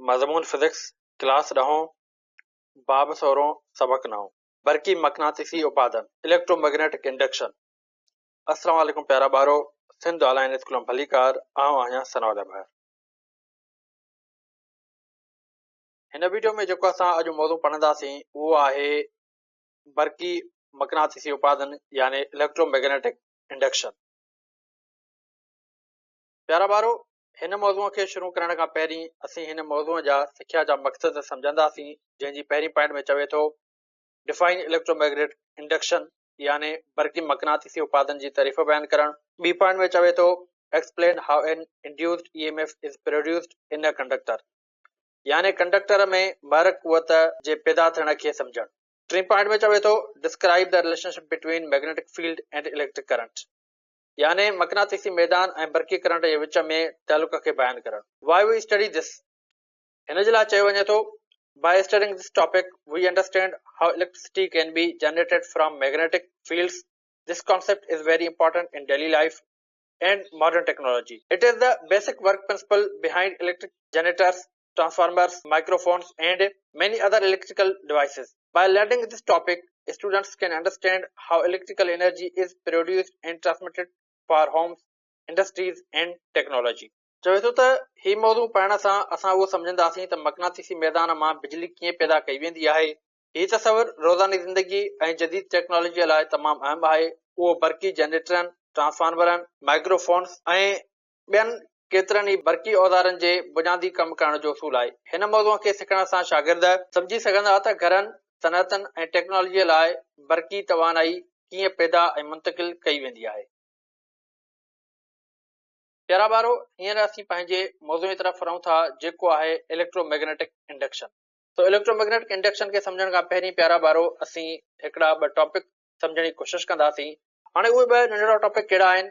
मज़मून physics class ॾहों बाब सोरों सबक नओं बरकी मकनातीसी उपादन इलेक्ट्रोमैग्नेटिक इंडक्शन। अस्सलाम वालेकुम प्यारा ॿारो, सिंध ऑनलाइन स्कूल में भलीकार आऊं आहियां सनौदा भाई। हिन वीडियो में जेको असां अॼु मौज़ू पढ़ंदासीं उहो आहे बरकी मकनातीसी उपादन यानी इलेक्ट्रोमैग्नेटिक इंडक्शन। प्यारा ॿारो, हिन मौज़ूअ खे शुरू करण खां पहिरीं असीं हिन मौज़ूअ जा सिख्या जा मक़सद सम्झंदासीं, जंहिंजी पहिरीं पॉइंट में चवे थो डिफाइन इलेक्ट्रोमैग्नेटिक इंडक्शन यानी बरकी मकनातीसी उपादन जी तारीफ़ बयान करण। बी पॉइंट में चवे थो explain how an induced EMF is produced in a conductor यानी कंडक्टर में बरक़ क़ुवत जे पैदा थियण खे सम्झणु। टी पॉइंट में चवे थो describe the relationship between magnetic field and electric current यानी मकनातीसी मैदान ऐं बरक़ी करंट जे विच में तालुक खे बयान करणु। वाई वी स्टडी दिस, हिन जे लाइ चयो वञे थो by studying this topic we understand how electricity can be generated from magnetic fields. This concept is very important in daily life and modern technology. It is the basic work principle behind electric generators, transformers, microphones and many other electrical devices. By learning this topic, students can understand how electrical energy is produced and transmitted for homes, industries and technology. चवे थो त ही मौज़ू पढ़ण सां असां उहो सम्झंदासीं त मकनातीसी मैदान मां बिजली कीअं पैदा कई वेंदी आहे। हीउ तसवुर रोज़ानी ज़िंदगी ऐं जदीद टेक्नोलॉजीअ लाइ तमामु अहम आहे। उहो बरक़ी जनरेटरनि, ट्रांसफार्मरनि, माइक्रोफोन्स ऐं ॿियनि केतिरनि ई बरक़ी औज़ारनि जे बुनियादी कमु करण जो उसूल आहे। हिन मौज़ूअ खे सिखण सां शागिर्द सम्झी सघंदा त घरनि, सनअतनि ऐं टेक्नोलॉजीअ लाइ बरक़ी तवानाई कीअं पैदा ऐं मुंतक़िल कई वेंदी आहे। प्यारा ॿारो, हींअर असीं पंहिंजे मौज़ूअ जी तरफ़ रहूं था जेको आहे इलेक्ट्रोमैग्नेटिक इंडक्शन। तो इलेक्ट्रोमैग्नेटिक इंडक्शन खे सम्झण खां पहिरीं प्यारा ॿारो असीं हिकिड़ा ॿ टॉपिक सम्झण जी कोशिशि कंदासीं। हाणे उहे ॿ नंढड़ा टॉपिक कहिड़ा आहिनि?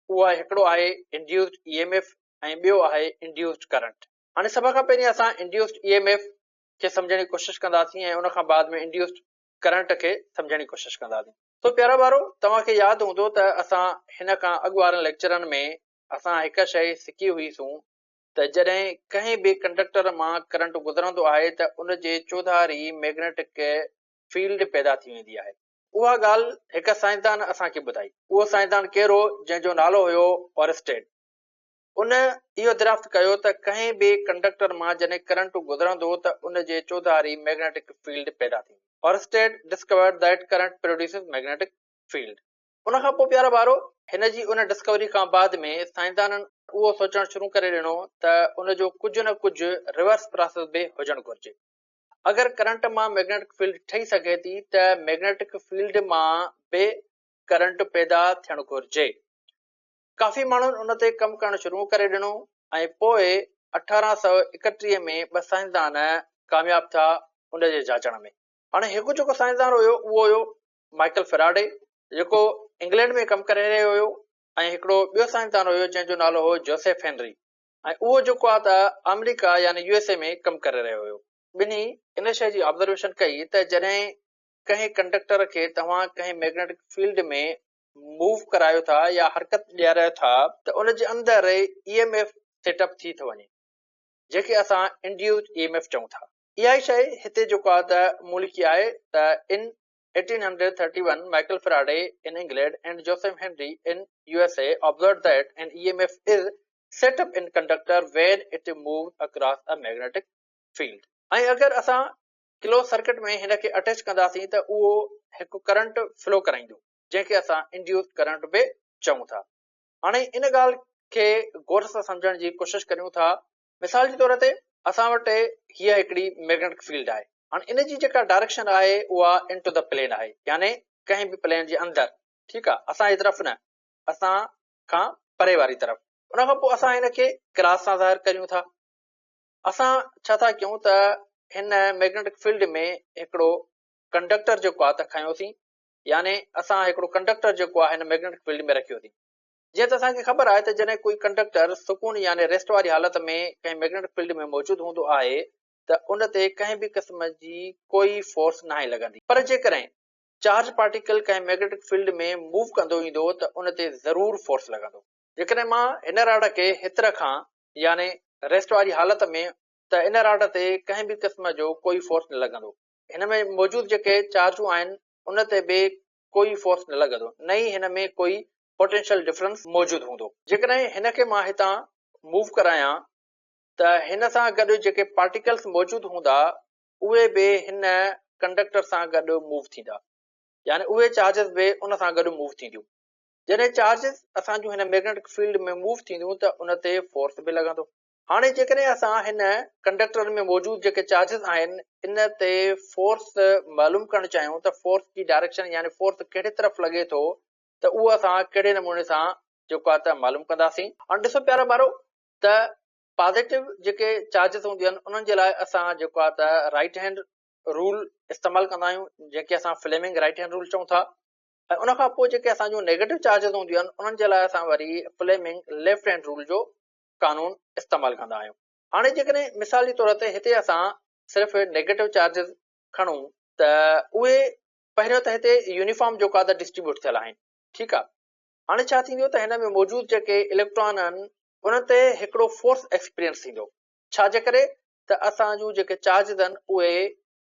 उहो हिकिड़ो आहे इंड्यूस्ड ईएमएफ ऐं ॿियो आहे इंड्यूस्ड करंट। हाणे सभ खां पहिरीं असां इंड्यूस्ड ईएमएफ खे सम्झण जी कोशिशि कंदासीं ऐं उन खां बाद में इंड्यूस्ड करंट खे सम्झण जी कोशिशि कंदासीं। तो प्यारा ॿारो, तव्हांखे यादि हूंदो त असां हिन खां अॻु वारनि लेक्चरनि में असां हिकु शइ सिखी हुईसूं त जॾहिं कंहिं बि कंडक्टर मां करंट गुज़रंदो आहे त उन जे चौधारी मैग्नेटिक फील्ड पैदा थी वेंदी आहे। उहा ॻाल्हि हिकु साइंसदान असांखे ॿुधाई। उहो साइंसदान केरु हो? जंहिंजो नालो हुयो ऑरस्टेड। उन इहो दरियाफ़्त कयो त कंहिं बि कंडक्टर मां जॾहिं करंट गुज़रंदो त उन जे चौधारी मैग्नेटिक फील्ड पैदा थींदी। ऑरस्टेड discovered that current produces magnetic field. उन खां पोइ प्यारा ॿारो, हिन जी उन डिस्कवरी खां बाद में साइंसदाननि उहो सोचणु शुरू करे ॾिनो त उन जो कुझु न कुझु रिवर्स प्रोसेस बि हुजणु घुरिजे। अगरि करंट मां मैग्नेटिक फील्ड ठही सघे थी त मैग्नेटिक फील्ड मां बि करंट पैदा थियणु घुरिजे। काफ़ी माण्हुनि उन ते कमु करणु शुरू करे ॾिनो ऐं पोइ 1831 में ॿ साइंसदान कामयाबु थिया उन जे जाचण में। हाणे हिकु जेको साइंसदान हुयो उहो हुयो माइकल फैराडे, जेको इंग्लैंड में कमु करे रहियो हुयो, ऐं हिकिड़ो ॿियो साइंसदान हुयो जंहिंजो नालो हो जोसेफ हेनरी, ऐं उहो जेको आहे त अमेरिका यानी यूएसए में कमु करे रहियो हुयो। ॿिन्ही इन शइ जी ऑब्ज़र्वेशन कई त जॾहिं कंहिं कंडक्टर खे तव्हां कंहिं मैग्नेटिक फील्ड में मूव करायो था या हरकत ॾियारायो था त उन जे अंदरि ईएमएफ सेटअप थी थो वञे, जंहिंखे असां इंड्यूस्ड ईएमएफ चऊं था। इहा ई शइ हिते जेको आहे त मूलिकी आहे त इन 1831 Michael Faraday in England and Joseph Henry in USA observed that an EMF is set up in conductor when it moves across a magnetic field. ऐं अगरि असां क्लोज सर्किट में हिन खे अटैच कंदासीं त उहो हिकु करंट फ्लो कराईंदो, जंहिंखे असां इंड्यूस्ड करंट बि चऊं था। हाणे इन ॻाल्हि खे गौर सां सम्झण जी कोशिशि करियूं था। मिसाल जे तौर ते असां वटि हीअ हिकिड़ी मैग्नेटिक फील्ड आहे। हाणे इन जी जेका डायरेक्शन आहे उहा इनटू द प्लेन आहे, यानी कंहिं बि प्लेन जे अंदरि। ठीकु आहे, असां जी तरफ़ न, असां खां परे वारी तरफ़। उन खां पोइ असां हिन खे क्रॉस सां ज़ाहिर करियूं था। असां छा था कयूं त हिन मैग्नेटिक फील्ड में हिकिड़ो कंडक्टर जेको आहे त खयोंसीं, यानी असां हिकिड़ो कंडक्टर जेको आहे हिन मैग्नेटिक फील्ड में रखियोसीं। जीअं त असांखे ख़बर आहे त जॾहिं कोई कंडक्टर सुकून यानी रेस्ट वारी हालत में कंहिं मैग्नेटिक फील्ड में मौजूदु हूंदो आहे त उन ते कंहिं बि क़िस्म जी कोई फोर्स नाहे लॻंदी। पर जेकॾहिं चार्ज पार्टिकल कंहिं मैग्नेटिक फील्ड में मूव कंदो ईंदो त उन ते ज़रूर फोर्स लॻंदो। जेकॾहिं मां हिन रॉड खे हितर खां यानी रेस्ट वारी हालत में त इन राड ते कंहिं बि क़िस्म जो कोई फोर्स न लॻंदो। हिन में मौजूदु जेके चार्जूं आहिनि उन ते बि कोई फोर्स न लॻंदो, न ई हिन में कोई पोटेंशियल डिफरेंस मौजूदु हूंदो। जेकॾहिं हिन खे मां हितां मूव करायां त हिन सां गॾु जेके पार्टिकल्स मौजूदु हूंदा उहे बि हिन कंडक्टर सां गॾु मूव थींदा, यानी उहे चार्जिस बि उन सां गॾु मूव थींदियूं। जॾहिं चार्जिस असांजूं हिन मैग्नेटिक फील्ड में मूव थींदियूं त उन ते फोर्स बि लॻंदो। हाणे जेकॾहिं असां हिन कंडक्टर में मौजूदु जेके चार्जिस आहिनि इन ते फोर्स मालूम करणु चाहियूं त फोर्स जी डायरेक्शन यानी फोर्स कहिड़े तरफ़ लॻे थो त उहो असां कहिड़े नमूने सां जेको आहे त मालूम कंदासीं। हाणे ॾिसो प्यारा ॿारो त पॉज़िटिव जेके चार्जिस हूंदियूं आहिनि उन्हनि जे लाइ असां जेको आहे त राइट हैंड रूल इस्तेमालु कंदा आहियूं, जेके असां फ्लेमिंग राइट हैंड रूल चऊं था। ऐं उन खां पोइ जेके असांजूं नेगेटिव चार्जिस हूंदियूं आहिनि उन्हनि जे लाइ असां वरी फ्लेमिंग लेफ्ट हैंड रूल जो कानून इस्तेमालु कंदा आहियूं। हाणे जेकॾहिं मिसाल जे तौर ते हिते असां सिर्फ़ु नेगेटिव चार्जिस खणूं त उहे पहिरियों त हिते यूनिफॉर्म जेको आहे त डिस्ट्रीब्यूट थियल आहिनि, ठीकु आहे। हाणे छा थींदो त हिन में मौजूदु जेके इलेक्ट्रॉन आहिनि उन ते हिकिड़ो फोर्स एक्सपीरियंस थींदो। छाजे करे त असांजूं जेके चार्जिस आहिनि उहे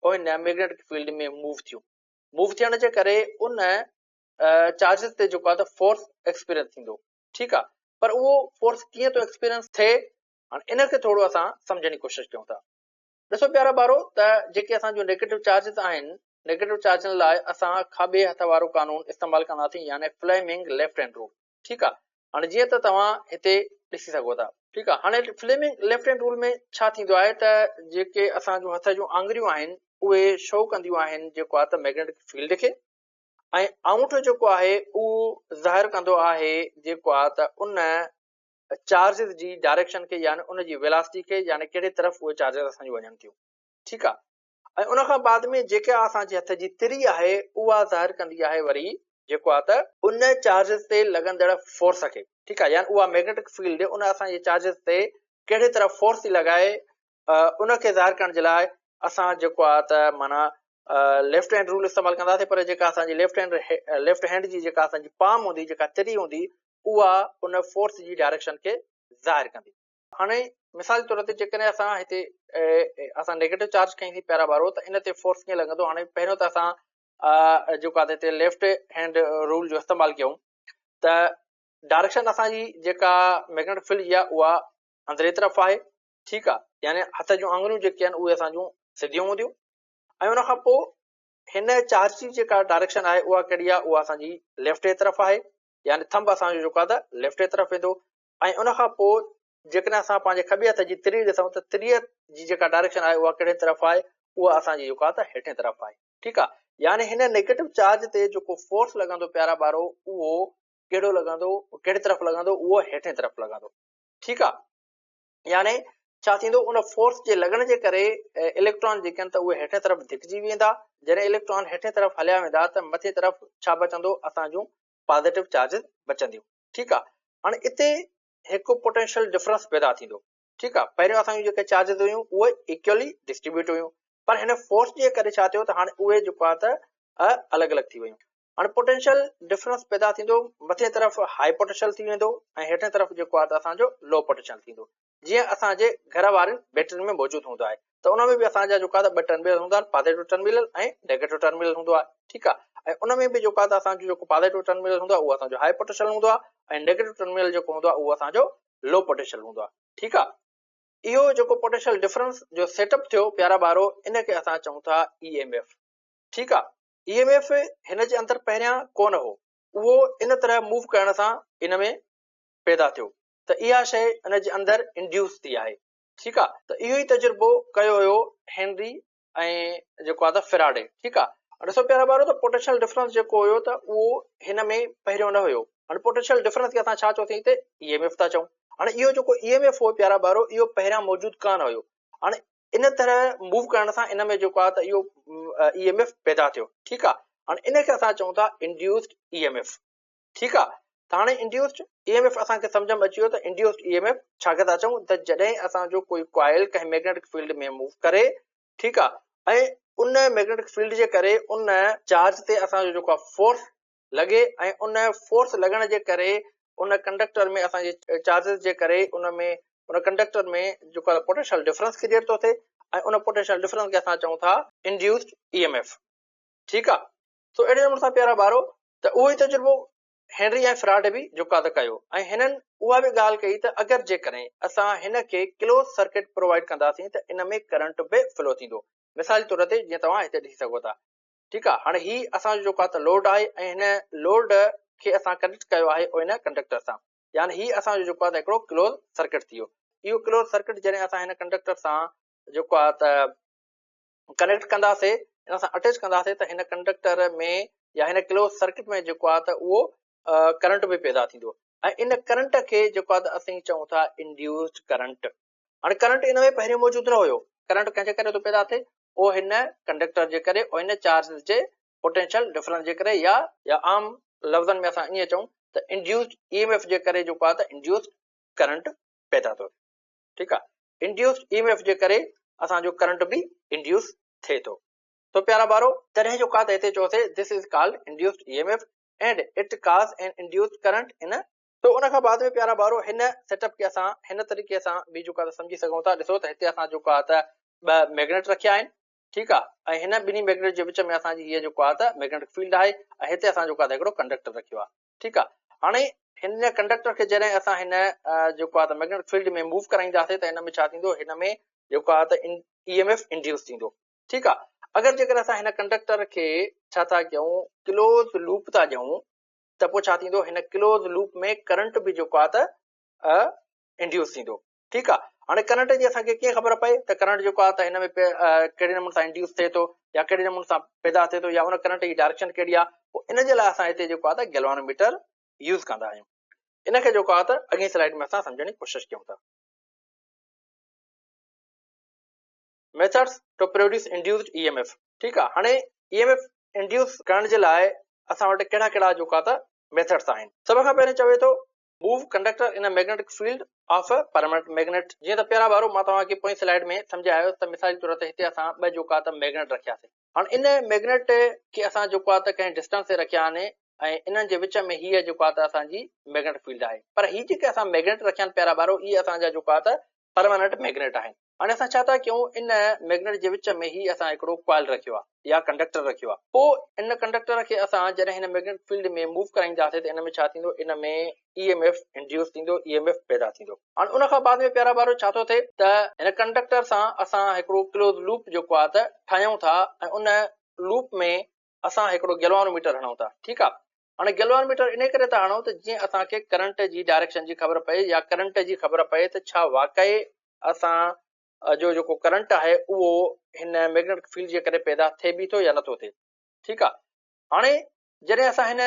हिन मैग्नेटिक फील्ड में मूव थियूं। मूव थियण जे करे उन चार्जिस ते जेको आहे त फोर्स एक्सपीरियंस थींदो, ठीकु आहे। पर उहो फोर्स कीअं थो एक्सपीरियंस थिए, हाणे इन खे थोरो असां सम्झण जी कोशिशि कयूं था। ॾिसो प्यारा ॿारो त जेके असांजूं नेगेटिव चार्जिस आहिनि, नेगेटिव चार्जनि लाइ असां खाॿे हथ वारो कानून इस्तेमालु कंदासीं, यानी फ्लेमिंग लेफ्ट हैंड रूल, ठीकु आहे। हाणे जीअं त तव्हां हिते ॾिसी सघो था, ठीकु आहे। हाणे फ्लेमिंग लेफ्ट हैंड रूल में छा थींदो आहे त जेके असांजूं हथ जूं आङुरियूं आहिनि उहे शो कंदियूं आहिनि जेको आहे त मैग्नेटिक फील्ड खे, ऐं आङूठो जेको आहे उहो ज़ाहिर कंदो आहे जेको आहे त उन चार्जिस जी डायरेक्शन खे, यानी उन जी वेलासिटी खे, यानी कहिड़े तरफ़ उहे चार्जिस असांजूं वञनि थियूं, ठीकु आहे। ऐं उन खां बाद में जेके असांजे हथ जी तिरी आहे उहा ज़ाहिर कंदी आहे वरी जेको आहे त उन चार्जिस ते लॻंदड़ फोर्स खे, ठीकु आहे। यानी उहा मैग्नेटिक फील्ड उन असांजे चार्जिस ते कहिड़े तरफ़ फोर्स थी लॻाए उन खे ज़ाहिर करण जे लाइ असां जेको आहे त माना लेफ्ट हैंड रूल इस्तेमालु कंदासीं। पर जेका असांजी लेफ्ट हैंड जी जेका असांजी पाम हूंदी, जेका तिरी हूंदी, उहा उन फोर्स जी डायरेक्शन खे ज़ाहिर कंदी। हाणे मिसाल जे तौर ते जेकॾहिं असां हिते असां नेगेटिव चार्ज कईसीं प्यारा ॿारो त इन ते फोर्स कीअं लॻंदो। हाणे पहिरियों त असां जेको आहे हिते लेफ्ट हैंड रूल जो इस्तेमालु कयूं त डायरेक्शन असांजी जेका मैग्नेटिक फील्ड जी आहे उहा अंदरे तरफ़ आहे, ठीकु आहे। यानी हथ जूं आङुरियूं जेके आहिनि उहे असांजूं सिधियूं हूंदियूं, ऐं उन खां पोइ हिन चार्ज जी जेका डायरेक्शन आहे उहा कहिड़ी आहे, उहा असांजी लेफ्ट जे तरफ़ आहे, यानी थंब असांजो जेको आहे त लेफ्ट जे तरफ़ वेंदो। ऐं उन खां पोइ जेकॾहिं असां पंहिंजे खॿे हथ जी तिरी ॾिसूं त तिरीअ जी जेका डायरेक्शन आहे उहा कहिड़े तरफ़ आहे, उहा असांजी जेको आहे त हेठे तरफ़ आहे, ठीकु आहे। यानी हिन नेगेटिव चार्ज ते जेको फोर्स लॻंदो प्यारा ॿारो उहो कहिड़ो लॻंदो, कहिड़े तरफ़ लॻंदो, उहो हेठे तरफ़ लॻंदो, ठीकु आहे। यानी छा थींदो, उन फोर्स जे लॻण जे करे इलेक्ट्रॉन जेके आहिनि त उहे हेठे तरफ़ धिकजी वेंदा। जॾहिं इलेक्ट्रॉन हेठे तरफ़ हलिया वेंदा त मथे तरफ़ छा बचंदो, असांजूं पॉज़िटिव चार्जिस बचंदियूं, ठीकु आहे। हाणे इते हिकु पोटेंशियल डिफरेंस पैदा थींदो, ठीकु आहे। पहिरियों असांजूं जेके चार्जिस हुयूं उहे इक्वली डिस्ट्रीब्यूट हुयूं, पर हिन फोर्स जे करे छा थियो त हाणे उहे जेको आहे त अलॻि अलॻि थी वियूं। हाणे पोटेंशियल डिफरेंस पैदा थींदो, मथे तरफ़ हाई पोटेंशियल थी वेंदो ऐं हेठे तरफ़ जेको आहे त असांजो लो पोटेंशियल थींदो। जीअं असांजे घर वारनि बैटरियुनि में मौजूदु हूंदो आहे त उन में बि असांजा जेको आहे त ॿ टर्मिनल हूंदा आहिनि, पॉज़िटिव टर्मिनल ऐं नेगेटिव टर्मिनल हूंदो आहे, ठीकु आहे। ऐं उन में बि जेको आहे त असांजो जेको पॉज़िटिव टर्मिनल हूंदो आहे उहो असांजो हाई पोटेंशियल हूंदो आहे ऐं नेगेटिव टर्मिनल जेको हूंदो आहे उहो असांजो लो पोटेंशियल हूंदो आहे, ठीकु आहे। इहो जेको पोटेंशियल डिफरेंस जो सेटअप थियो प्यारा ॿारो, इन खे असां चऊं था EMF, ठीकु आहे। EMF हिन जे अंदरि पहिरियां कोन हो, उहो इन तरह मूव करण सां इन में पैदा थियो त इहा शइ इन जे अंदरि इंड्यूस थी आहे, ठीकु आहे। त इहो ई तजुर्बो कयो हुयो हेनरी ऐं जेको आहे त फेराडे, ठीकु आहे। ॾिसो प्यारा ॿारो त पोटेंशियल डिफरेंस जेको हुयो त उहो हिन में पहिरियों न हुयो। हाणे पोटेंशियल डिफरेंस खे असां छा चयोसीं त EMF था चऊं। हाणे इहो जेको EMF हो प्यारा ॿारो, इहो पहिरियां मौजूदु कान हुयो। हाणे इन तरह मूव करण सां इन में जेको आहे त इहो EMF पैदा थियो, ठीकु आहे। हाणे इन खे असां चऊं था इंड्यूस्ड EMF, ठीकु आहे। त हाणे इंड्यूस्ड EMF असांखे सम्झ में अची वियो त इंड्यूस्ड EMF छा था चऊं त जॾहिं असांजो कोई कॉइल कंहिं मैग्नेटिक फील्ड में मूव करे, ठीकु आहे, ऐं उन मैग्नेटिक फील्ड जे करे उन चार्ज ते असांजो जेको आहे फोर्स लॻे ऐं उन फोर्स लॻण जे करे उन कंडक्टर में असांजे चार्जिस जे करे उन में उन कंडक्टर में जेको आहे पोटेंशियल डिफरेंस क्रिएट थो थिए ऐं उन पोटेंशियल डिफरेंस खे असां चऊं था इंड्यूस्ड ईएमएफ। ठीकु आहे। सो अहिड़े नमूने सां प्यारा ॿारो त उहो ई तजुर्बो हेनरी ऐं फ्राडे बि जेको आहे कयो ऐं हिननि उहा बि ॻाल्हि कई त अगरि जेकॾहिं असां हिन खे क्लोज सर्किट प्रोवाइड कंदासीं त इन में करंट बि फ्लो थींदो। मिसाल जे तौर ते जीअं तव्हां हिते ॾिसी सघो था। ठीकु आहे। हाणे ही असांजो जेको आहे त लोड आहे ऐं हिन लोड खे असां कनेक्ट कयो आहे इन कंडक्टर सां, यानी ही असांजो जेको आहे त हिकिड़ो क्लोज सर्किट थी वियो। इहो क्लोज सर्किट जॾहिं असां हिन कंडक्टर सां जेको आहे त कनेक्ट कंदासीं, इन सां अटैच कंदासीं त हिन कंडक्टर में या हिन क्लोज सर्किट में जेको आहे त उहो करंट बि पैदा थींदो ऐं इन करंट खे जेको आहे त असीं चऊं था इंड्यूस्ड करंट। हाणे करंट इन में पहिरियों मौजूदु न हुयो। करंट कंहिंजे करे थो पैदा थिए? उहो हिन कंडक्टर जे करे ऐं हिन चार्ज जे पोटेंशियल डिफरेंस जे करे या आम लफ़्ज़नि में असां ईअं चऊं त इंड्यूस्ड ईएमएफ जे करे जेको आहे त इंड्यूस्ड करंट पैदा थो थिए। ठीकु आहे। इंड्यूस्ड ईएमएफ जे करे असांजो करंट बि इंड्यूस थिए थो। तो प्यारा ॿारो तॾहिं जो का त हिते चयोसीं this is called induced EMF and it काज एन इंड्यूस्ड करंट इन। तो उन खां बाद में प्यारा ॿारो हिन सेटअप खे असां हिन तरीक़े सां बि जेको आहे समझी सघूं था। ॾिसो त हिते असां जेको आहे त ॿ मैग्नेट रखिया आहिनि। ठीकु आहे। ऐं हिन ॿिन्ही मैग्नेट जे विच में असांजी हीअ जेको आहे त मैग्नेटिक फील्ड आहे ऐं हिते असां जेको आहे हिकिड़ो कंडक्टर रखियो आहे। ठीकु आहे। हाणे हिन कंडक्टर खे जॾहिं असां हिन जेको आहे त मैग्नेटिक फील्ड में मूव कराईंदासीं त हिन में छा थींदो? हिन में जेको आहे त ईएमएफ इंड्यूस थींदो। ठीकु आहे। अगरि जेकर असां हिन कंडक्टर खे छा था कयूं क्लोज लूप था ॾियूं त पोइ छा थींदो? हिन क्लोज लूप में करंट बि जेको आहे त इंड्यूस थींदो। ठीकु आहे। हाणे करंट जी असांखे कीअं ख़बर पए त करंट जेको आहे त हिन में कहिड़े नमूने सां इंड्यूस थिए थो या कहिड़े नमूने सां पैदा थिए थो या उन करंट जी डायरेक्शन कहिड़ी आहे? पोइ इन जे लाइ असां हिते जेको आहे त गैल्वानोमीटर यूज़ कंदा आहियूं। इन खे जेको आहे त अॻे स्लाइड में असां सम्झण जी कोशिशि कयूं था। Methods to produce induced EMF. ठीकु आहे। हाणे ईएमएफ इंड्यूस करण जे लाइ असां वटि कहिड़ा कहिड़ा जेको आहे त मेथड्स आहिनि। सभ खां पहिरियों चवे थो move conductor in magnetic field of permanent magnet. जीअं त प्यारा ॿारो मां तव्हांखे पोइ स्लाइड में सम्झायो त मिसाल जे तौर ते हिते असां ॿ जेको आहे त मैग्नेट रखियासीं। हाणे इन मैग्नेट खे असां जेको आहे त कंहिं डिस्टेंस ते रखिया आहिनि ऐं इन्हनि जे विच में हीअ जेको आहे त असांजी मैग्नेटिक फील्ड आहे। पर ही जेके असां मैग्नेट रखिया आहिनि प्यारा ॿारो इहे असांजा जेको आहे त परमानेंट मैग्नेट आहिनि। हाणे असां छा था कयूं? इन मैग्नेट जे विच में ही असां हिकिड़ो कॉइल रखियो आहे या कंडक्टर रखियो आहे। पोइ इन कंडक्टर खे असां जॾहिं हिन मैग्नेटिक फील्ड में मूव कराईंदासीं त इन में छा थींदो? इन में ईएमएफ इंड्यूस थींदो, ईएमएफ पैदा थींदो। हाणे उन खां बाद में प्यारा ॿारो छा थो थिए त हिन कंडक्टर सां असां हिकिड़ो क्लोज लूप जेको आहे त ठाहियूं था ऐं उन लूप में असां हिकिड़ो गैल्वानोमीटर हणूं था। ठीकु आहे। हाणे गैल्वानोमीटर इन करे था हणूं त जीअं असांखे करंट जी डायरेक्शन जी ख़बर पए या करंट जी ख़बर पए त छा वाकई असां जो जेको करंट आहे उहो हिन मैग्नेटिक फील्ड जे करे पैदा थिए बि थो या नथो थिए। ठीकु आहे। हाणे जॾहिं असां हिन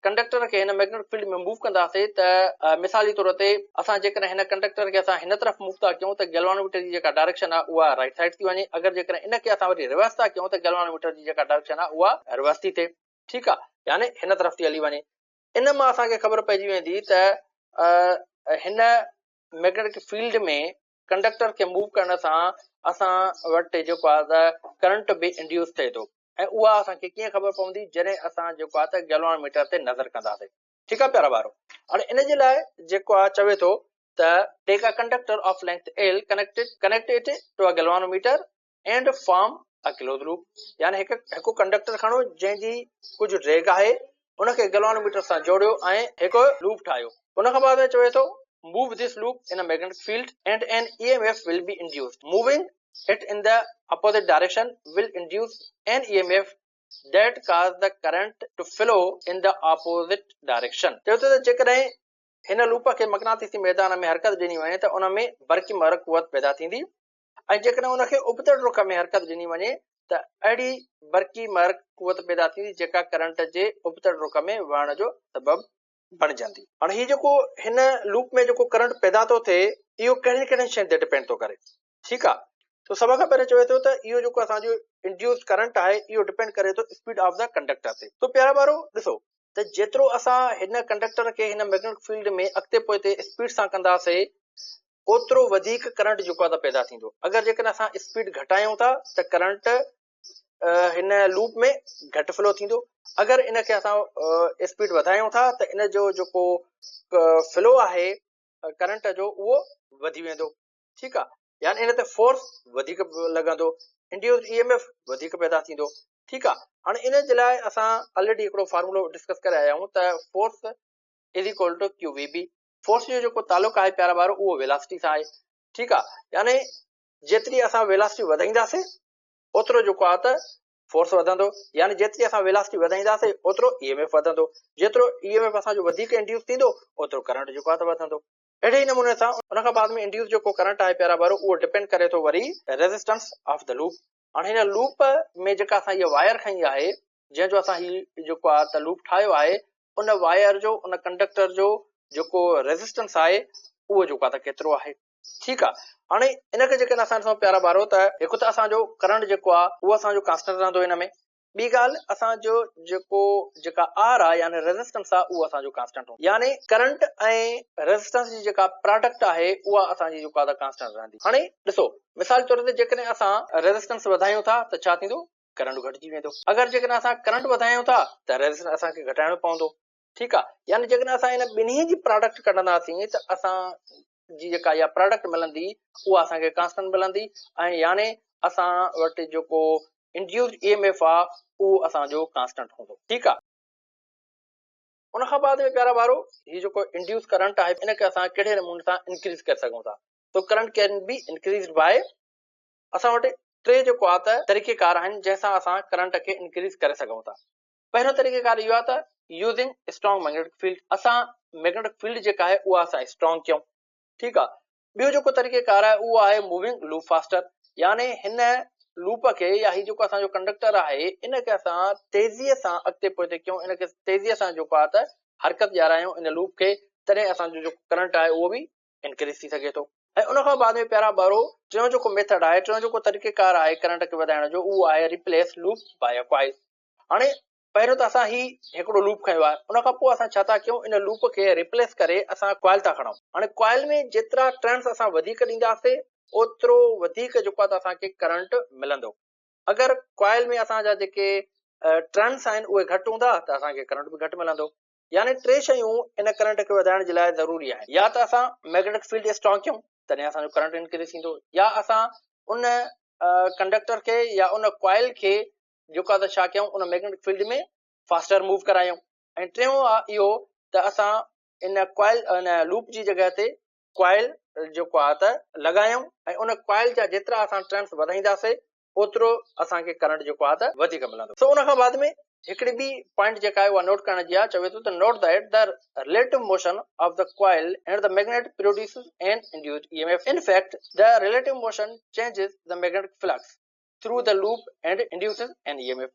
कंडक्टर खे हिन मैग्नेटिक फील्ड में मूव कंदासीं त मिसाल जे तौर ते असां जेकॾहिं हिन कंडक्टर खे असां हिन तरफ़ मूव था कयूं त गैल्वानोमीटर जी जेका डायरेक्शन आहे उहा राइट साइड थी वञे। अगरि जेकॾहिं इन खे असां वरी रिवर्स था कयूं त गैल्वानोमीटर जी जेका डायरेक्शन आहे उहा रिवर्स थी थिए। ठीकु आहे। यानी हिन तरफ़ थी हली वञे। इन मां असांखे ख़बर पइजी वेंदी त हिन मैग्नेटिक फील्ड में कंडक्टर खे मूव करण सां असां वटि जेको आहे त करंट बि इंड्यूस थिए थो ऐं उहा असांखे कीअं ख़बर पवंदी? जॾहिं असां जेको आहे त गैल्वानोमीटर ते नज़र कंदासीं। ठीकु आहे प्यारा ॿारो। हाणे इन जे लाइ जेको आहे चवे थो त take a conductor of length L connect it to a galvanometer and form a close loop. यानी हिकु कंडक्टर खणो जंहिंजी कुझु रेग आहे उनखे गैल्वानोमीटर सां जोड़ियो ऐं हिकु लूप ठाहियो। उन खां बाद में चवे थो move this loop in a magnetic field and an EMF will be induced. Moving it in the opposite direction will induce an EMF that cause the current to flow in the opposite direction. चवे थो त जेकॾहिं हिन loop खे मक़नातीसी मैदान में हरकत ॾिनी वञे त उन में बरक़ी महर क़ुवत पैदा थींदी ऐं जेकॾहिं उनखे उबतड़ रुख में हरकत ॾिनी वञे त अहिड़ी बरक़ी महर क़ुवत पैदा थींदी जेका करंट जे उबतड़ रुख में वहण जो सबबु बणजंदी। हाणे ही जेको हिन लूप में जेको करंट पैदा थो थिए इहो कहिड़ी कहिड़ी शइ ते डिपेंड थो करे। ठीकु आहे। तो सभ खां पहिरियों चवे थो त इहो जेको असांजो इंड्यूस करंट आहे इहो डिपेंड करे थो स्पीड ऑफ द कंडक्टर ते। तो प्यारा ॿारो ॾिसो त जेतिरो असां हिन कंडक्टर खे हिन मैग्नेटिक फील्ड में अॻिते पोइते स्पीड सां कंदासीं ओतिरो वधीक करंट जेको आहे त पैदा थींदो। अगरि जेकॾहिं असां स्पीड घटायूं था त करंट हिन लूप में घटि फ्लो थींदो। अगरि इनखे असां स्पीड वधायूं था त इन जो जेको फ्लो आहे करंट जो उहो वधी वेंदो। ठीकु आहे, यानी इन ते फोर्स वधीक लॻंदो, इंड्यूस ईएमएफ वधीक पैदा थींदो। ठीकु आहे, हाणे इन जे लाइ असां ऑलरेडी हिकिड़ो फॉर्मूलो डिस्कस करे आया आहियूं त force is equal to QVB. Force जो जेको तालुक आहे प्यारा ॿारो उहो वेलासिटी सां आहे। ठीकु आहे, यानी जेतिरी असां वेलासिटी वधाईंदासीं ओतिरो जेको आहे त फोर्स वधंदो, यानी जेतिरी असां वेलासिटी वधाईंदासीं ओतिरो ईएमएफ वधंदो, जेतिरो ईएमएफ असांजो वधीक इंड्यूस थींदो ओतिरो करंट जेको आहे त वधंदो। अहिड़े ई नमूने सां उन खां बाद में इंड्यूस जेको करंट आहे प्यारा ॿारो उहो डिपेंड करे थो वरी रेजिस्टेंस ऑफ द लूप। हाणे हिन लूप में जेका असां इहा वायर खई आहे, जंहिंजो असां ही जेको आहे त लूप ठाहियो आहे, उन वायर जो उन कंडक्टर जो जेको रेजिस्टेंस आहे उहो जेको आहे त केतिरो आहे। ठीकु आहे, हाणे इनखे जेके असां ॾिसूं प्यारा ॿारो त हिकु त असांजो करंट जेको आहे उहो असांजो कांस्टेंट रहंदो हिन में। ॿी ॻाल्हि, असांजो जेका आर आहे यानी रेजिस्टेंस आहे उहो असांजो कांस्टेंट हूंदो, यानी करंट ऐं रेजिस्टेंस जी जेका प्रोडक्ट आहे उहा असांजी जेको आहे कांस्टेंट रहंदी। हाणे ॾिसो, मिसाल तौर ते जेकॾहिं असां रेजिस्टेंस वधायूं था त छा थींदो, करंट घटिजी वेंदो। अगरि जेकॾहिं असां करंट वधायूं था त रेजिस्टेंस असांखे घटाइणो पवंदो। ठीकु आहे, यानी जेकॾहिं असां इन ॿिन्ही जी प्रोडक्ट कढंदासीं त असां जी जेका इहा प्रोडक्ट मिलंदी उहा असांखे कांस्टेंट मिलंदी, ऐं यानी असां वटि जेको इंड्यूस्ड ईएमएफ आहे उहो असांजो कांस्टेंट हूंदो। ठीकु आहे, उन खां बाद में प्यारा ॿारो ही जेको इंड्यूस करंट आहे इनखे असां कहिड़े नमूने सां इंक्रीज करे सघूं था। तो current can be increase by, असां वटि टे जेको आहे त तरीक़ेकार आहिनि जंहिंसां असां करंट खे इंक्रीज करे सघूं था। पहिरियों तरीक़ेकार इहो आहे त यूज़िंग स्ट्रॉन्ग मैग्नेटिक फील्ड, असां मैग्नेटिक फील्ड जेका आहे उहा असां स्ट्रॉन्ग कयूं। ठीकु आहे, ॿियो जेको तरीक़ेकार आहे उहो आहे मूविंग लूप फास्टर, यानी हिन लूप खे या ही जेको असांजो कंडक्टर आहे इनखे असां तेज़ीअ सां अॻिते पोइते कयूं, इनखे तेज़ीअ सां जेको आहे त हरकत ॾियारायूं इन लूप खे, तॾहिं असांजो जेको करंट आहे उहो बि इंक्रीज थी सघे थो। ऐं उन खां बाद में प्यारा ॿारो टियों जेको मेथड आहे, टियों जेको तरीक़ेकार आहे करंट खे वधाइण जो उहो आहे replace loop by a coil. हाणे पहिरियों त असां ही हिकिड़ो लूप खयो आहे, उन खां पोइ असां छा था कयूं, इन लूप खे रिप्लेस करे असां कॉइल था खणूं। हाणे कॉइल में जेतिरा टर्न्स असां वधीक ॾींदासीं ओतिरो वधीक जेको आहे त असांखे करंट मिलंदो। अगरि कॉइल में असांजा जेके टर्न्स आहिनि उहे घटि हूंदा त असांखे करंट बि घटि मिलंदो। यानी टे शयूं इन करंट खे वधाइण जे लाइ ज़रूरी आहिनि, या त असां मैग्नेटिक फील्ड स्ट्रॉन्ग कयूं तॾहिं असांजो करंट इंक्रीज थींदो, या असां उन कंडक्टर खे या उन कॉइल खे जेको आहे त छा कयूं, उन मैग्नेटिक फील्ड में फास्टर मूव करायूं। ऐं टियों आहे इहो त असां इन कॉइल इन लूप जी जॻह ते कॉइल जेको आहे त लॻायूं, ऐं उन कॉइल जा जेतिरा असां टर्न्स वधाईंदासीं ओतिरो असांखे करंट जेको आहे त वधीक मिलंदो। सो उन खां बाद में हिकिड़ी ॿी पॉइंट जेका आहे उहा नोट करण जी आहे, चवे थो त note that the relative motion of the coil and the magnet produces an induced EMF. In fact the relative motion changes the magnetic flux through the loop and induces an EMF.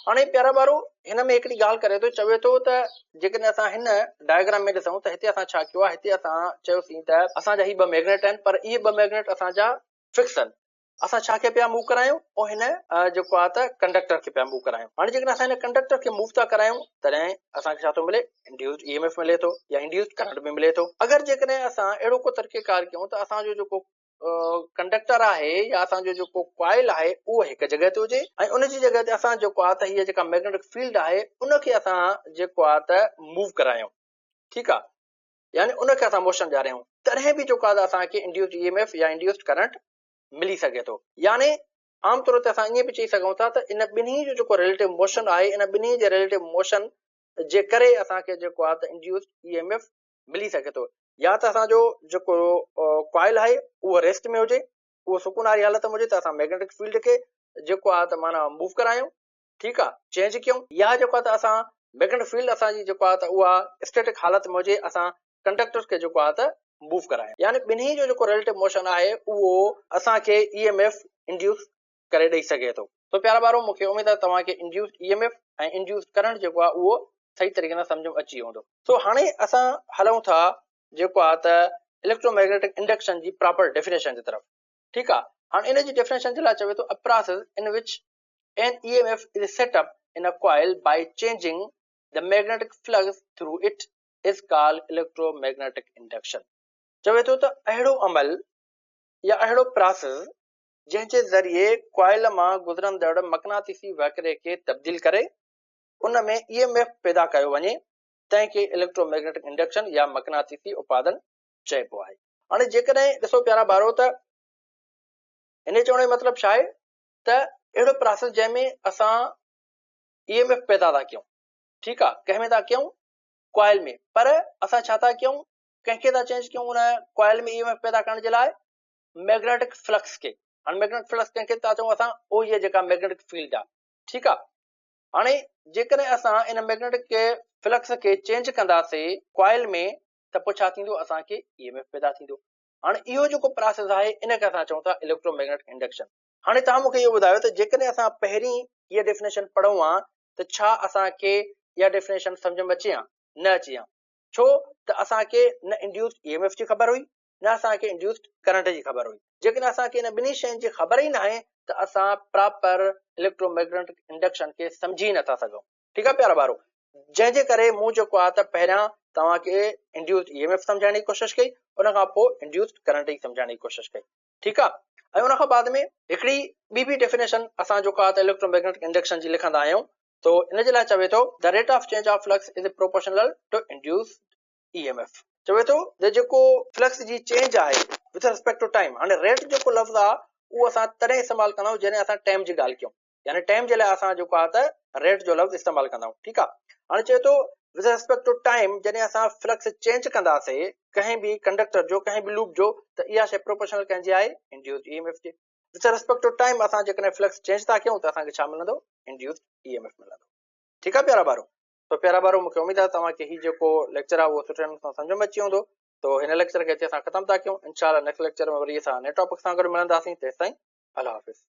हाणे प्यारा ॿारो हिन में हिकिड़ी ॻाल्हि करे थो, चवे थो त जेकॾहिं असां हिन डायग्राम में ॾिसूं त हिते असां छा कयो आहे, हिते असां चयोसीं त असांजा ही ॿ मैग्नेट आहिनि, पर इहे ॿ मैग्नेट असांजा फिक्स आहिनि। असां छा खे पिया मूव करायूं, ऐं हिन जेको आहे त कंडक्टर खे पिया मूव करायूं। हाणे जेकॾहिं असां हिन कंडक्टर खे मूव था करायूं तॾहिं असांखे छा थो मिले, इंड्यूस्ड ईएमएफ मिले थो या इंड्यूस्ड करंट बि मिले थो। अगरि जेकॾहिं असां अहिड़ो को तरीक़ेकार कयूं त असांजो जेको कंडक्टर आहे या असांजो जेको कॉइल आहे उहो हिकु जॻह ते हुजे, ऐं उनजी जॻह ते असां जेको आहे त हीअ जेका मैग्नेटिक फील्ड आहे उनखे असां जेको आहे त मूव करायूं। ठीकु आहे, यानी उनखे असां मोशन ॾियारियूं, तॾहिं बि जेको आहे त असांखे इंड्यूस्ड ईएमएफ या इंड्यूस्ड करंट मिली सघे थो। यानी आमतौर ते असां ईअं बि चई सघूं था त इन ॿिन्ही जो जेको रिलेटिव मोशन आहे, इन ॿिन्ही जे रिलेटिव मोशन जे करे असांखे जेको आहे त इंड्यूस्ड ईएमएफ मिली सघे थो। या त असांजो जेको कॉइल आहे उहो रेस्ट में हुजे, उहो सुकून वारी हालत में हुजे, त असां मैग्नेटिक फील्ड खे जेको आहे त माना मूव करायूं, ठीकु आहे, चेंज कयूं, या जेको आहे त असां मैग्नेटिक फील्ड असांजी जेको आहे त उहा स्टैटिक हालत में हुजे, असां कंडक्टर खे जेको आहे त मूव करायूं। यानी ॿिन्ही जो जेको रिलेटिव मोशन आहे उहो असांखे ईएमएफ इंड्यूस करे ॾेई सघे थो। तो प्यारा ॿारो मूंखे उमेद आहे तव्हांखे इंड्यूस्ड ईएमएफ ऐं इंड्यूस्ड करंट जेको आहे उहो सही तरीक़े सां सम्झ में अची वेंदो। सो हाणे असां हलूं था जेको आहे त इलेक्ट्रोमैग्नेटिक इंडक्शन जी प्रॉपर डेफिनेशन जी तरफ़। ठीकु आहे, हाणे इन जी डेफिनेशन जे लाइ चवे थो, अ process in which an EMF is set up in a coil by changing the magnetic flux through it is called electromagnetic induction. चवे थो त अहिड़ो अमल या अहिड़ो प्रोसेस जंहिंजे ज़रिए कॉइल मां गुज़रंदड़ मक़नातीसी वहकिरे खे तब्दील करे उन में ईएमएफ पैदा कयो वञे, तंहिंखे इलेक्ट्रोमैग्नेटिक इंडक्शन या मक़नातीसी उपादन चइबो आहे। हाणे जेकॾहिं ॾिसो प्यारा ॿारो त हिन चवण जो मतिलबु छा आहे त अहिड़ो प्रोसेस जंहिंमें असां ईएमएफ पैदा था कयूं, ठीकु आहे, कंहिंमें था कयूं कॉइल में, पर असां छा था कयूं, कंहिंखे था चेंज कयूं उन कॉइल में ईएमएफ पैदा करण जे लाइ मैग्नेटिक फ्लक्स खे। हाणे मैग्नेटिक फ्लक्स कंहिंखे था चऊं असां, उहो ई जेका मैग्नेटिक फील्ड आहे, ठीकु आहे। हाणे जेकॾहिं असां इन मैग्नेटिक फ्लक्स खे चेंज कंदासीं कॉइल में त पोइ छा थींदो, असांखे ईएमएफ पैदा थींदो। हाणे इहो जेको प्रोसेस आहे इन खे असां चऊं था इलेक्ट्रोमैग्नेटिक इंडक्शन। हाणे तव्हां मूंखे इहो ॿुधायो त जेकॾहिं असां पहिरीं इहा डेफिनेशन पढ़ूं आहे त छा असांखे इहा डेफिनेशन सम्झ में अचे या न अचे हा? छो त असांखे न इंड्यूस्ड ईएमएफ जी ख़बर हुई, न असांखे इंड्यूस्ड करंट जी ख़बर हुई। जेकॾहिं असांखे इन ॿिन्ही शयुनि जी ख़बर ई न आहे त असां प्रॉपर इलेक्ट्रोमैग्नेटिक इंडक्शन खे सम्झी नथा सघूं। ठीकु आहे प्यारा ॿारो, जंहिंजे करे मूं जेको आहे त पहिरियां तव्हांखे इंड्यूस्ड ईएमएफ सम्झाइण जी कोशिशि कई, उन खां पोइ इंड्यूस्ड करंट जी सम्झाइण जी कोशिशि कई, ठीकु आहे। ऐं उन खां बाद में हिकिड़ी ॿी डेफिनेशन असां जेको आहे त इलेक्ट्रोमैग्नेटिक इंडक्शन जी लिखंदा आहियूं, तो इन जे लाइ चवे थो the rate of change of flux is proportional to induced EMF. चवे थो त जेको फ्लक्स जी चेंज आहे विथ रिस्पेक्ट टू टाइम, हाणे रेट जेको लफ़्ज़ आहे उहो असां तॾहिं इस्तेमालु कंदा आहियूं जॾहिं असां टाइम जी ॻाल्हि कयूं, यानी टाइम जे लाइ असां जेको आहे त रेट जो लफ़्ज़ इस्तेमालु कंदा आहियूं, ठीकु आहे। हाणे चवे थो विथ रिस्पेक्ट टू टाइम जॾहिं असां फ्लक्स चेंज कंदासीं कंहिं बि कंडक्टर जो, कंहिं बि लूप जो, त इहा शइ प्रोपोर्शनल कंहिंजी आहे, इंड्यूस्ड ईएमएफ जी। विथ रिस्पेक्ट टू टाइम असां जेकॾहिं फ्लक्स चेंज था कयूं त असांखे छा मिलंदो, इंड्यूस्ड ईएमएफ मिलंदो। ठीकु आहे प्यारा ॿारो, तो प्यारा ॿारो मूंखे उमेद आहे तव्हांखे ही जेको लेक्चर आहे उहो सुठे नमूने सां सम्झ में अची वेंदो। तो हिन लेक्चर खे हिते असां ख़तमु था कयूं। इंशाअल्लाह नेक्स्ट लेक्चर में वरी असां नए टॉपिक सां गॾु मिलंदासीं। तेसिताईं अल्लाह हाफ़िज़।